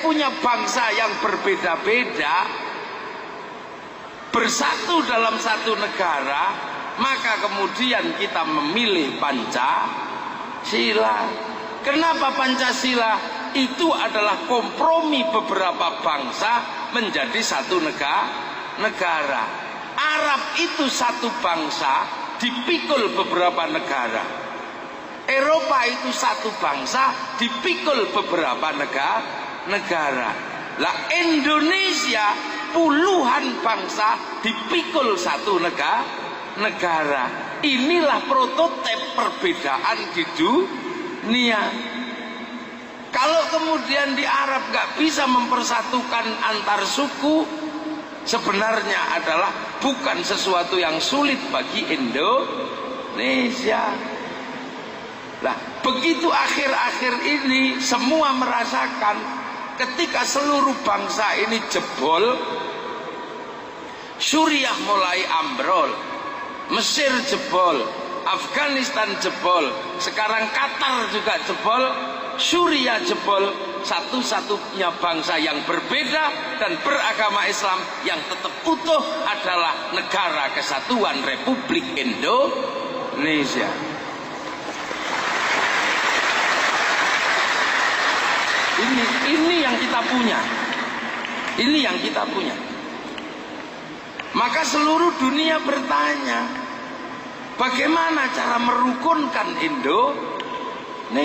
punya bangsa yang berbeda-beda bersatu dalam satu negara, maka kemudian kita memilih Pancasila. Kenapa Pancasila? Itu adalah kompromi beberapa bangsa menjadi satu negara. Arab itu satu bangsa dipikul beberapa negara. Eropa itu satu bangsa dipikul beberapa negara. Lah Indonesia puluhan bangsa dipikul satu negara. Inilah prototipe perbedaan di dunia. Kalau kemudian di Arab gak bisa mempersatukan antar suku, sebenarnya adalah bukan sesuatu yang sulit bagi Indonesia. Nah, begitu akhir-akhir ini semua merasakan ketika seluruh bangsa ini jebol, Suriah mulai ambrol, Mesir jebol, Afghanistan jebol, sekarang Qatar juga jebol, Suriah jebol. Satu-satunya bangsa yang berbeda dan beragama Islam yang tetap utuh adalah Negara Kesatuan Republik Indonesia. Ini yang kita punya. Ini yang kita punya. Maka seluruh dunia bertanya, bagaimana cara merukunkan Indonesia?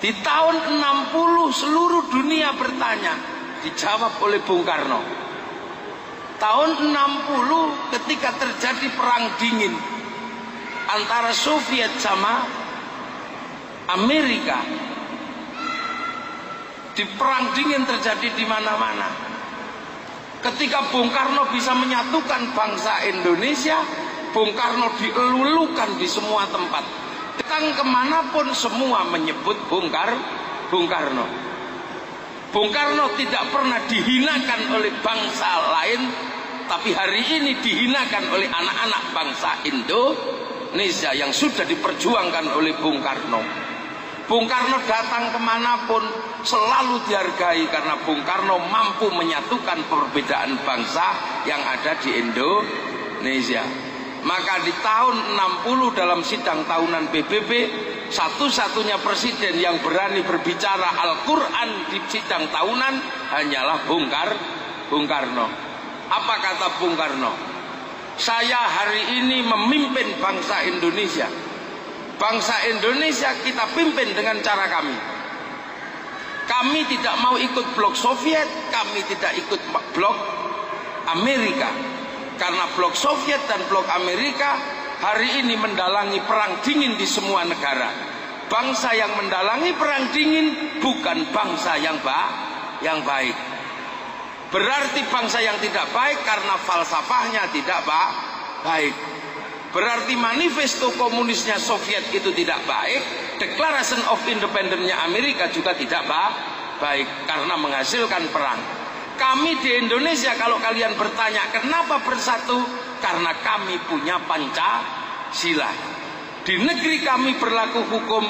Di tahun 60 seluruh dunia bertanya, dijawab oleh Bung Karno. Tahun 60 ketika terjadi perang dingin antara Soviet sama Amerika. Di perang dingin terjadi di mana-mana. Ketika Bung Karno bisa menyatukan bangsa Indonesia, Bung Karno dielulukan di semua tempat. Datang kemanapun semua menyebut Bung Karno. Bung Karno tidak pernah dihinakan oleh bangsa lain, tapi hari ini dihinakan oleh anak-anak bangsa Indonesia yang sudah diperjuangkan oleh Bung Karno. Bung Karno datang kemanapun selalu dihargai karena Bung Karno mampu menyatukan perbedaan bangsa yang ada di Indonesia. Maka di tahun 60 dalam sidang tahunan PBB, satu-satunya presiden yang berani berbicara Al-Quran di sidang tahunan hanyalah Bung Karno. Apa kata Bung Karno? Saya hari ini memimpin bangsa Indonesia. Bangsa Indonesia kita pimpin dengan cara kami. Kami tidak mau ikut blok Soviet, kami tidak ikut blok Amerika. Karena blok Soviet dan blok Amerika hari ini mendalangi perang dingin di semua negara. Bangsa yang mendalangi perang dingin bukan bangsa yang baik. Berarti bangsa yang tidak baik karena falsafahnya tidak baik. Berarti manifesto komunisnya Soviet itu tidak baik, Declaration of Independence-nya Amerika juga tidak baik karena menghasilkan perang. Kami di Indonesia, kalau kalian bertanya kenapa bersatu, karena kami punya Pancasila. Di negeri kami berlaku hukum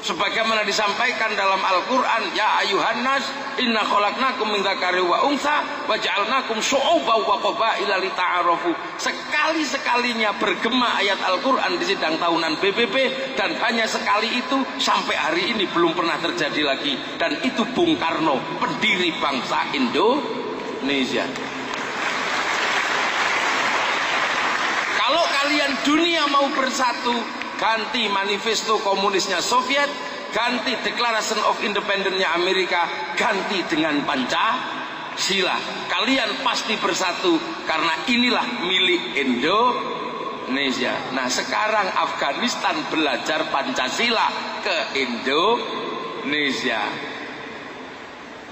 sebagaimana disampaikan dalam Al-Quran, ya ayuhan nas inna khalaqnakum min dzakarin wa untha wa ja'alnakum syu'uban wa qabaila lita'arafu. Sekali-sekalinya bergema ayat Al-Quran di sidang tahunan PBB, dan hanya sekali itu sampai hari ini belum pernah terjadi lagi. Dan itu Bung Karno, pendiri bangsa Indonesia. Kalau kalian dunia mau bersatu, ganti manifesto komunisnya Soviet, ganti Declaration of Independence-nya Amerika, ganti dengan Pancasila. Kalian pasti bersatu karena inilah milik Indonesia. Nah, sekarang Afghanistan belajar Pancasila ke Indonesia.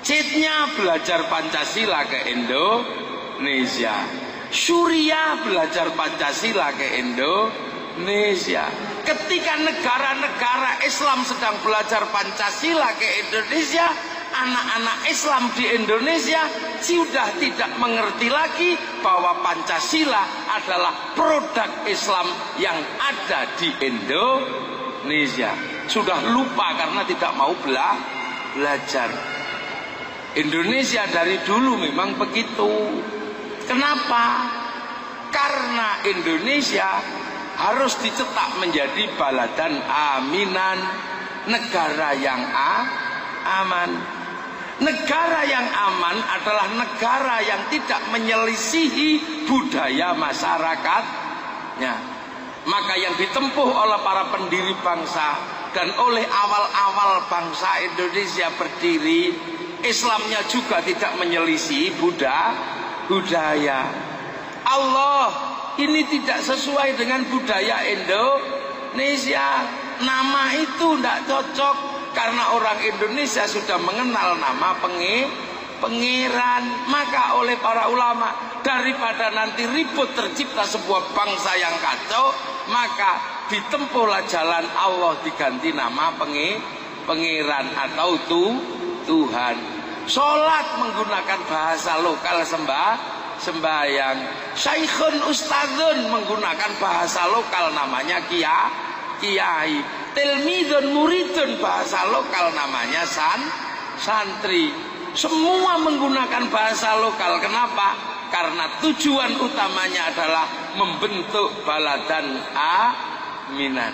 Citnya belajar Pancasila ke Indonesia. Suriah belajar Pancasila ke Indonesia. Ketika negara-negara Islam sedang belajar Pancasila ke Indonesia, anak-anak Islam di Indonesia sudah tidak mengerti lagi bahwa Pancasila adalah produk Islam yang ada di Indonesia. Sudah lupa karena tidak mau belajar. Indonesia dari dulu memang begitu. Kenapa? Karena Indonesia harus dicetak menjadi baladan aminan, negara yang aman. Negara yang aman adalah negara yang tidak menyelisihi budaya masyarakatnya. Maka yang ditempuh oleh para pendiri bangsa dan oleh awal-awal bangsa Indonesia berdiri, Islamnya juga tidak menyelisihi budaya. Allah, ini tidak sesuai dengan budaya Indonesia. Nama itu tidak cocok. Karena orang Indonesia sudah mengenal nama pangeran. Maka oleh para ulama, daripada nanti ribut tercipta sebuah bangsa yang kacau, maka ditempuhlah jalan Allah, diganti nama pangeran atau Tuhan. Sholat menggunakan bahasa lokal sembahyang. Syekhun ustadzun menggunakan bahasa lokal namanya kiai. Tilmidun muridun bahasa lokal namanya santri. Semua menggunakan bahasa lokal. Kenapa? Karena tujuan utamanya adalah membentuk baladan aminan.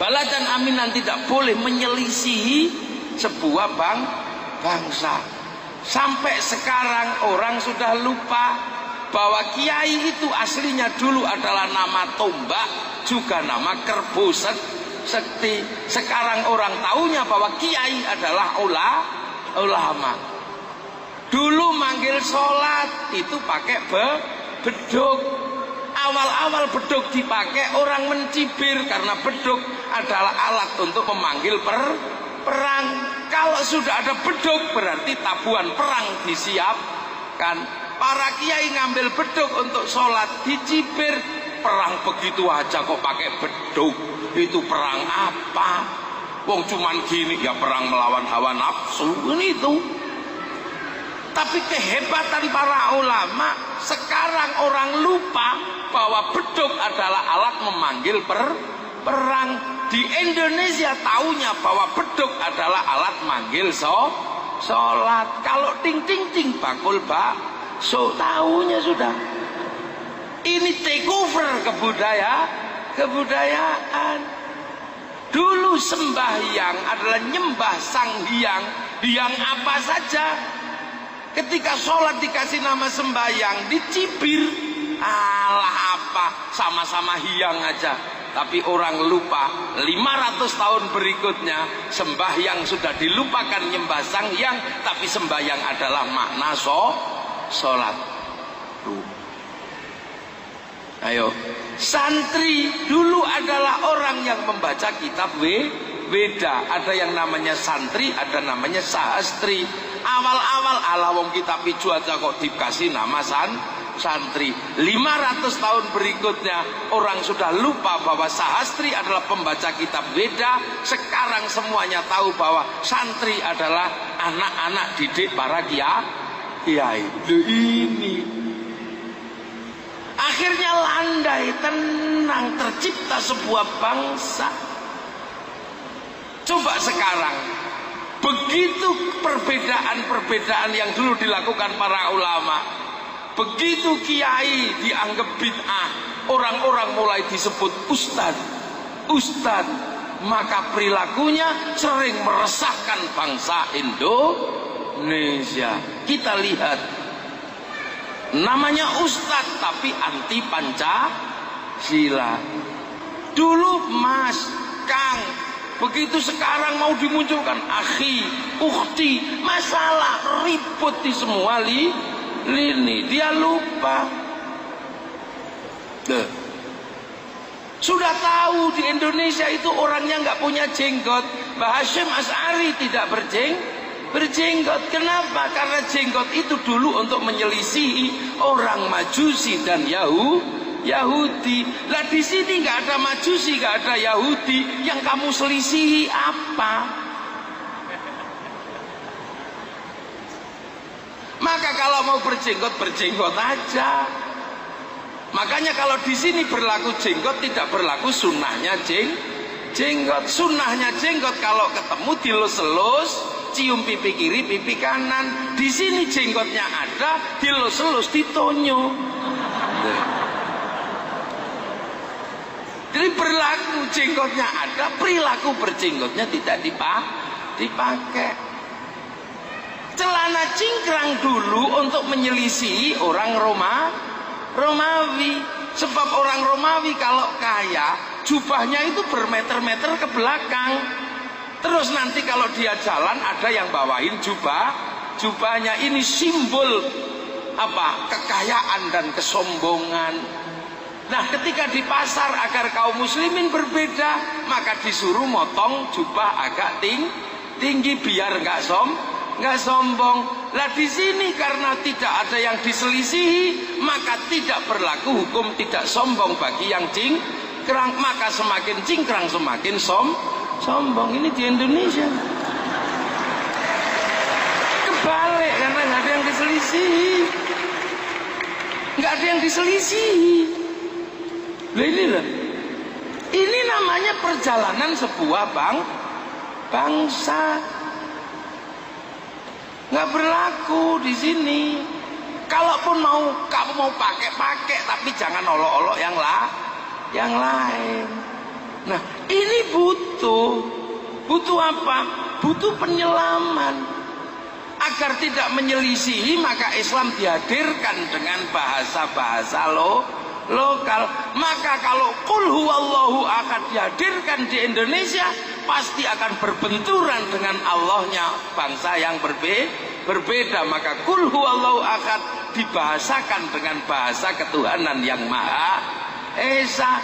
Baladan aminan tidak boleh menyelisihi sebuah bangsa. Sampai sekarang orang sudah lupa bahwa kiai itu aslinya dulu adalah nama tombak, juga nama kerbau sekti. Sekarang orang taunya bahwa kiai adalah ulama. Dulu manggil sholat itu pakai beduk. Awal-awal beduk dipakai orang mencibir karena beduk adalah alat untuk memanggil perang. Kalau sudah ada beduk berarti tabuhan perang disiapkan. Para kiai ngambil beduk untuk sholat, dicibir. Perang begitu aja kok pakai beduk, itu perang apa? Wong cuman gini, ya perang melawan hawa nafsu, ini itu. Tapi kehebatan para ulama, sekarang orang lupa bahwa beduk adalah alat memanggil perang. Di Indonesia taunya bahwa beduk adalah alat manggil sholat. Kalau ting ting ting bakul so tahunya sudah. Ini takeover kebudayaan. Dulu sembahyang adalah nyembah sang hyang. Hyang apa saja. Ketika sholat dikasih nama sembahyang, dicibir. Alah apa, sama-sama hyang aja. Tapi orang lupa 500 tahun berikutnya sembahyang sudah dilupakan nyembah sang hyang, tapi sembahyang adalah makna sholat. Ayo, santri dulu adalah orang yang membaca kitab Weda. Ada yang namanya santri, ada namanya sahastri. Awal-awal ala wong kitab ijo aja kok dikasih nama santri. 500 tahun berikutnya orang sudah lupa bahwa sahastri adalah pembaca kitab Weda. Sekarang semuanya tahu bahwa santri adalah anak-anak didik para kiai. Ini akhirnya landai, tenang, tercipta sebuah bangsa. Coba sekarang, begitu perbedaan-perbedaan yang dulu dilakukan para ulama, begitu kiai dianggap bid'ah, orang-orang mulai disebut ustad, maka perilakunya sering meresahkan bangsa Indonesia. Kita lihat, namanya ustadz tapi anti Pancasila. Dulu Mas, Kang, begitu sekarang mau dimunculkan akhi, ukhti, masalah ribut di semua lini. Dia lupa. Sudah tahu di Indonesia itu orangnya nggak punya jenggot. Mbah Hasyim Asy'ari tidak berjenggot. Kenapa? Karena jenggot itu dulu untuk menyelisihi orang Majusi dan Yahudi. Lah di sini nggak ada Majusi, nggak ada Yahudi, yang kamu selisihi apa? Maka kalau mau berjenggot aja. Makanya kalau di sini berlaku jenggot, tidak berlaku sunnahnya jenggot. Sunnahnya jenggot kalau ketemu dilus-elus, cium pipi kiri, pipi kanan. Di sini jenggotnya ada, dilus-elus, ditonyo. Jadi perilaku jenggotnya ada, perilaku berjenggotnya tidak dipakai. Celana cingkrang dulu untuk menyelisihi orang Romawi. Sebab orang Romawi kalau kaya, jubahnya itu bermeter-meter ke belakang. Terus nanti kalau dia jalan ada yang bawain jubahnya. Ini simbol apa? Kekayaan dan kesombongan. Nah, ketika di pasar agar kaum muslimin berbeda, maka disuruh motong jubah agak tinggi biar nggak sombong. Lah di sini karena tidak ada yang diselisihi, maka tidak berlaku hukum tidak sombong bagi yang cingkrang. Maka semakin cingkrang semakin sombong. Ini di Indonesia kebalik, karena nggak ada yang diselisihi. Nggak ada yang diselisihi. Ini namanya perjalanan sebuah bangsa. Nggak berlaku di sini. Kalaupun kamu mau pakai, tapi jangan olok-olok yang lain. Nah, ini butuh apa? Butuh penyelaman. Agar tidak menyelisihi, maka Islam dihadirkan dengan bahasa-bahasa lokal. Maka kalau qul huwallahu ahad dihadirkan di Indonesia, pasti akan berbenturan dengan Allahnya bangsa yang berbeda. Maka qul huwallahu ahad dibahasakan dengan bahasa ketuhanan yang Maha Esa.